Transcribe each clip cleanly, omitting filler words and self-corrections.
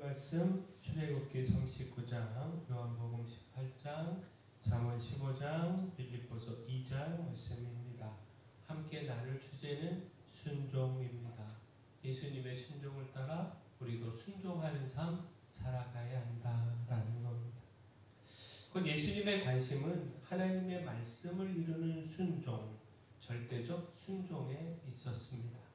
말씀 출애굽기 39장, 요한복음 18장, 잠언 15장, 빌립보서 2장 말씀입니다. 함께 나눌 주제는 순종입니다. 예수님의 순종을 따라 우리도 순종하는 삶 살아가야 한다라는 겁니다. 곧 예수님의 관심은 하나님의 말씀을 이루는 순종, 절대적 순종에 있었습니다.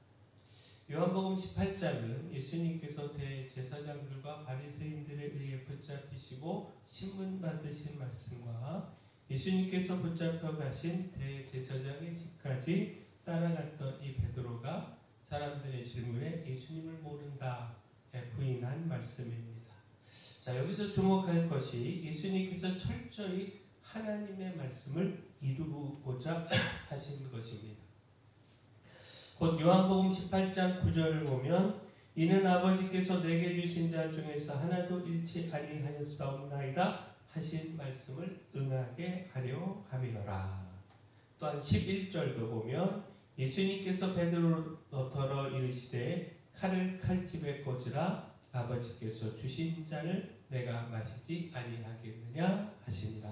요한복음 18장은 예수님께서 대제사장들과 바리새인들에 의해 붙잡히시고 신문 받으신 말씀과 예수님께서 붙잡혀 가신 대제사장의 집까지 따라갔던 이 베드로가 사람들의 질문에 예수님을 모른다 부인한 말씀입니다. 자, 여기서 주목할 것이 예수님께서 철저히 하나님의 말씀을 이루고자 하신 것입니다. 곧 요한복음 18장 9절을 보면 이는 아버지께서 내게 주신 자 중에서 하나도 잃지 아니하였사옵나이다 하신 말씀을 응하게 하려 함이로라. 또한 11절도 보면 예수님께서 베드로더러 이르시되 칼을 칼집에 꽂으라 아버지께서 주신 잔을 내가 마시지 아니하겠느냐 하시니라.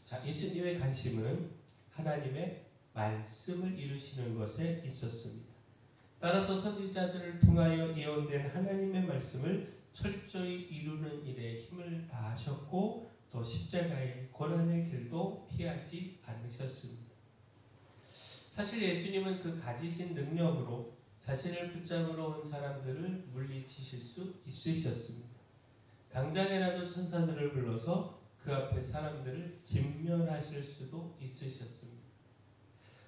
자, 예수님의 관심은 하나님의 말씀을 이루시는 것에 있었습니다. 따라서 선지자들을 통하여 예언된 하나님의 말씀을 철저히 이루는 일에 힘을 다하셨고 또 십자가의 고난의 길도 피하지 않으셨습니다. 사실 예수님은 그 가지신 능력으로 자신을 붙잡으러 온 사람들을 물리치실 수 있으셨습니다. 당장이라도 천사들을 불러서 그 앞에 사람들을 진멸하실 수도 있으셨습니다.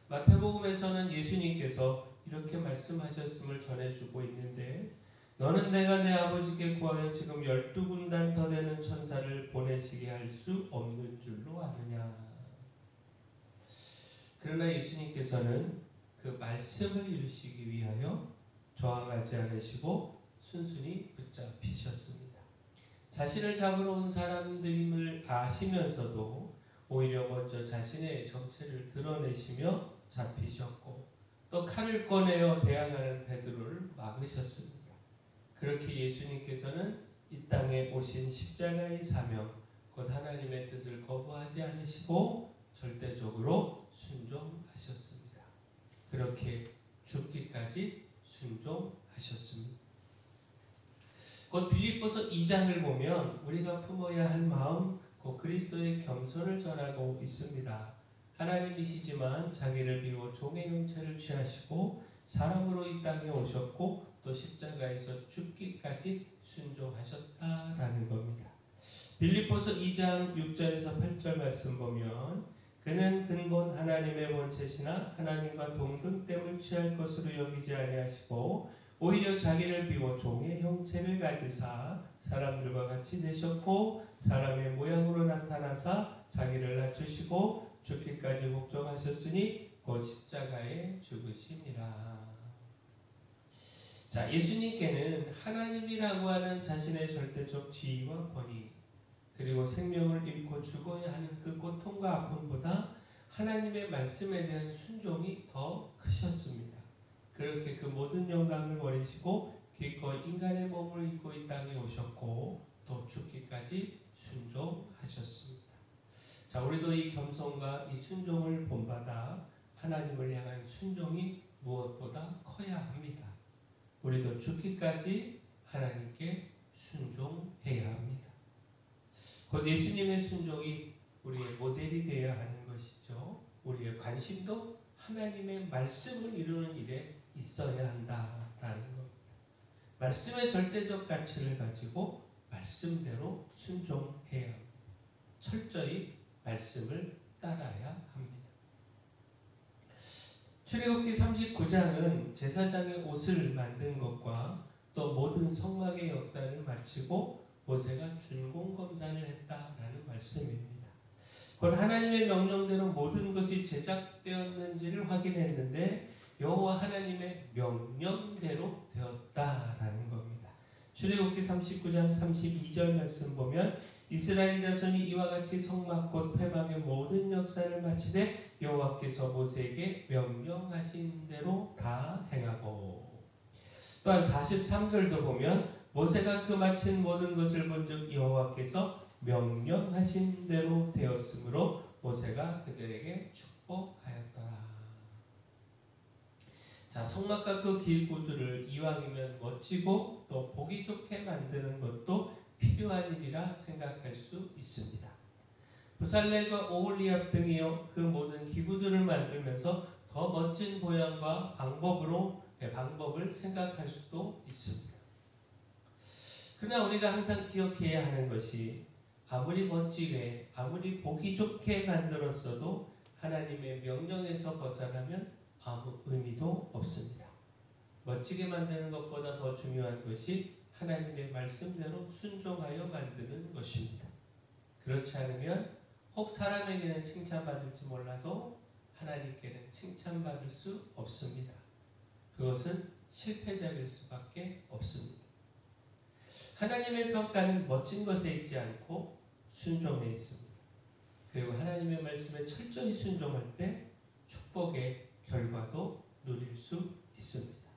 마태복음에서는 예수님께서 이렇게 말씀하셨음을 전해주고 있는데 너는 내가 내 아버지께 구하여 지금 12군단 더 되는 천사를 보내시게 할 수 없는 줄로 아느냐. 그러나 예수님께서는 그 말씀을 이루시기 위하여 저항하지 않으시고 순순히 붙잡히셨습니다. 자신을 잡으러 온 사람들임을 아시면서도 오히려 먼저 자신의 정체를 드러내시며 잡히셨고 또 칼을 꺼내어 대항하는 베드로를 막으셨습니다. 그렇게 예수님께서는 이 땅에 오신 십자가의 사명, 곧 하나님의 뜻을 거부하지 않으시고 절대적으로 순종하셨습니다. 그렇게 죽기까지 순종하셨습니다. 곧 빌립보서 2장을 보면 우리가 품어야 할 마음, 곧 그리스도의 겸손을 전하고 있습니다. 하나님이시지만 자기를 비워 종의 형체를 취하시고 사람으로 이 땅에 오셨고 또 십자가에서 죽기까지 순종하셨다라는 겁니다. 빌립보서 2장 6절에서 8절 말씀 보면 그는 근본 하나님의 본체시나 하나님과 동등됨을 취할 것으로 여기지 아니하시고 오히려 자기를 비워 종의 형체를 가지사 사람들과 같이 되셨고 사람의 모양으로 나타나사 자기를 낮추시고 죽기까지 복종하셨으니 곧 십자가에 죽으심이라. 자, 예수님께는 하나님이라고 하는 자신의 절대적 지위와 권위 그리고 생명을 잃고 죽어야 하는 그 고통과 아픔보다 하나님의 말씀에 대한 순종이 더 크셨습니다. 그렇게 그 모든 영광을 버리시고 기꺼이 인간의 몸을 입고 이 땅에 오셨고 또 죽기까지 순종하셨습니다. 자, 우리도 이 겸손과 이 순종을 본받아 하나님을 향한 순종이 무엇보다 커야 합니다. 우리도 죽기까지 하나님께 순종해야 합니다. 곧 예수님의 순종이 우리의 모델이 되어야 하는 것이죠. 우리의 관심도 하나님의 말씀을 이루는 일에 있어야 한다라는 겁니다. 말씀의 절대적 가치를 가지고 말씀대로 순종해야 합니다. 철저히 말씀을 따라야 합니다. 출애굽기 39장은 제사장의 옷을 만든 것과 또 모든 성막의 역사를 마치고 모세가 준공검사를 했다라는 말씀입니다. 곧 하나님의 명령대로 모든 것이 제작되었는지를 확인했는데 여호와 하나님의 명령대로 되었다라는 겁니다. 출애굽기 39장 32절 말씀 보면 이스라엘 자손이 이와 같이 성막 곧 회막의 모든 역사를 마치되 여호와께서 모세에게 명령하신 대로 다 행하고 또한 43절도 보면 모세가 그 마친 모든 것을 본즉 여호와께서 명령하신 대로 되었으므로 모세가 그들에게 축복하였더라. 자, 성막과 그 기구들을 이왕이면 멋지고 또 보기 좋게 만드는 것도 필요한 일이라 생각할 수 있습니다. 부살렐과 오홀리압 등이요 그 모든 기구들을 만들면서 더 멋진 모양과 방법을 생각할 수도 있습니다. 그러나 우리가 항상 기억해야 하는 것이 아무리 멋지게 아무리 보기 좋게 만들었어도 하나님의 명령에서 벗어나면 아무 의미도 없습니다. 멋지게 만드는 것보다 더 중요한 것이 하나님의 말씀대로 순종하여 만드는 것입니다. 그렇지 않으면 혹 사람에게는 칭찬받을지 몰라도 하나님께는 칭찬받을 수 없습니다. 그것은 실패작일 수밖에 없습니다. 하나님의 평가는 멋진 것에 있지 않고 순종에 있습니다. 그리고 하나님의 말씀에 철저히 순종할 때 축복의 결과도 누릴 수 있습니다.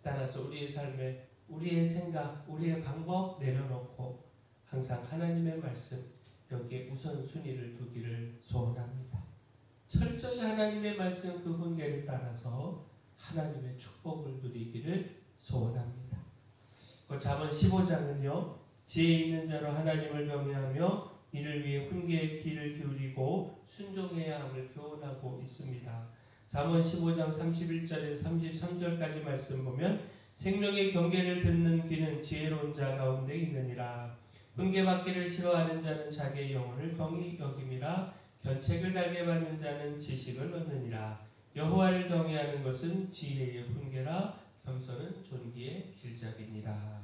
따라서 우리의 삶에 우리의 생각, 우리의 방법 내려놓고 항상 하나님의 말씀 여기에 우선순위를 두기를 소원합니다. 철저히 하나님의 말씀 그 훈계를 따라서 하나님의 축복을 누리기를 소원합니다. 잠언 15장은요 지혜 있는 자로 하나님을 경외하며 이를 위해 훈계의 귀를 기울이고 순종해야 함을 교훈하고 있습니다. 잠언 15장 31절에서 33절까지 말씀 보면 생명의 경계를 듣는 귀는 지혜로운 자 가운데 있느니라. 훈계받기를 싫어하는 자는 자기의 영혼을 경히 여김이라. 견책을 달게 받는 자는 지식을 얻느니라. 여호와를 경외하는 것은 지혜의 훈계라. 겸손은 존귀의 길잡이니라.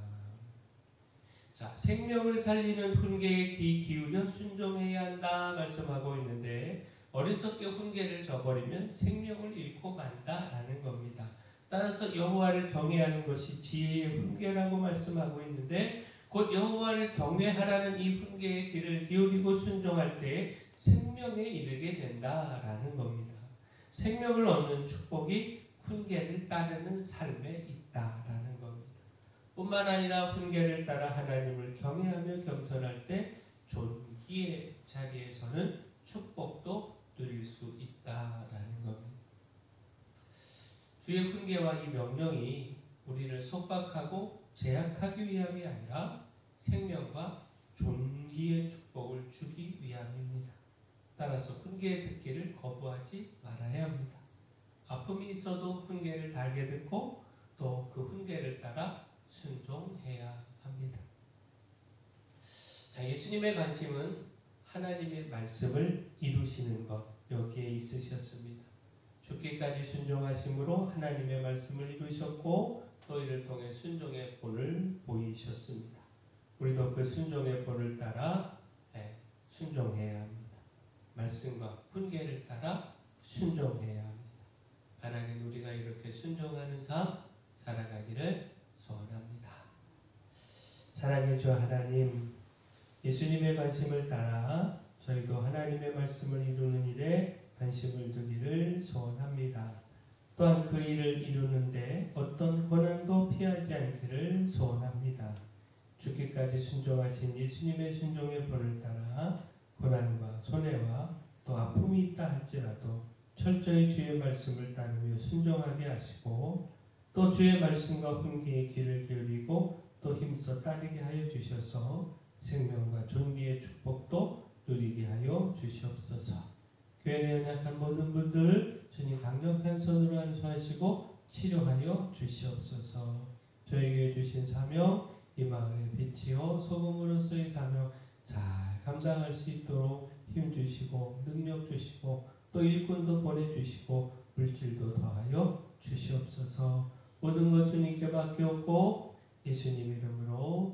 자, 생명을 살리는 훈계에 귀 기울여 순종해야 한다 말씀하고 있는데 어리석게 훈계를 저버리면 생명을 잃고 만다라는 겁니다. 따라서 여호와를 경외하는 것이 지혜의 훈계라고 말씀하고 있는데 곧 여호와를 경외하라는 이 훈계의 귀를 기울이고 순종할 때 생명에 이르게 된다라는 겁니다. 생명을 얻는 축복이 훈계를 따르는 삶에 있다라는 겁니다. 뿐만 아니라 훈계를 따라 하나님을 경외하며 겸손할 때 존귀의 자리에서는 축복도 누릴 수 있다라는 겁니다. 주의 훈계와 이 명령이 우리를 속박하고 제약하기 위함이 아니라 생명과 존귀의 축복을 주기 위함입니다. 따라서 훈계 듣기를 거부하지 말아야 합니다. 아픔이 있어도 훈계를 달게 듣고 또 그 훈계를 따라 순종해야 합니다. 자, 예수님의 관심은 하나님의 말씀을 이루시는 것 여기에 있으셨습니다. 죽기까지 순종하심으로 하나님의 말씀을 이루셨고 또 이를 통해 순종의 본을 보이셨습니다. 우리도 그 순종의 본을 따라 순종해야 합니다. 말씀과 훈계를 따라 순종해야 합니다. 하나님 우리가 이렇게 순종하는 삶 살아가기를 소원합니다. 사랑의 주 하나님, 예수님의 말씀을 따라 저희도 하나님의 말씀을 이루는 일에 관심을 두기를 소원합니다. 또한 그 일을 이루는데 어떤 고난도 피하지 않기를 소원합니다. 죽기까지 순종하신 예수님의 순종의 본을 따라 고난과 손해와 또 아픔이 있다 할지라도 철저히 주의 말씀을 따르며 순종하게 하시고 또 주의 말씀과 훈계에 귀를 기울이고 또 힘써 따르게 하여 주셔서 생명과 존귀의 축복도 누리게 하여 주시옵소서. 교회 내 연약한 모든 분들 주님 강력한 손으로 안수하시고 치료하여 주시옵소서. 저에게 주신 사명 이 마을의 빛이요 소금으로서의 사명 잘 감당할 수 있도록 힘 주시고 능력 주시고 또 일꾼도 보내주시고 물질도 더하여 주시옵소서. 모든 것 주님께 맡겼고 예수님 이름으로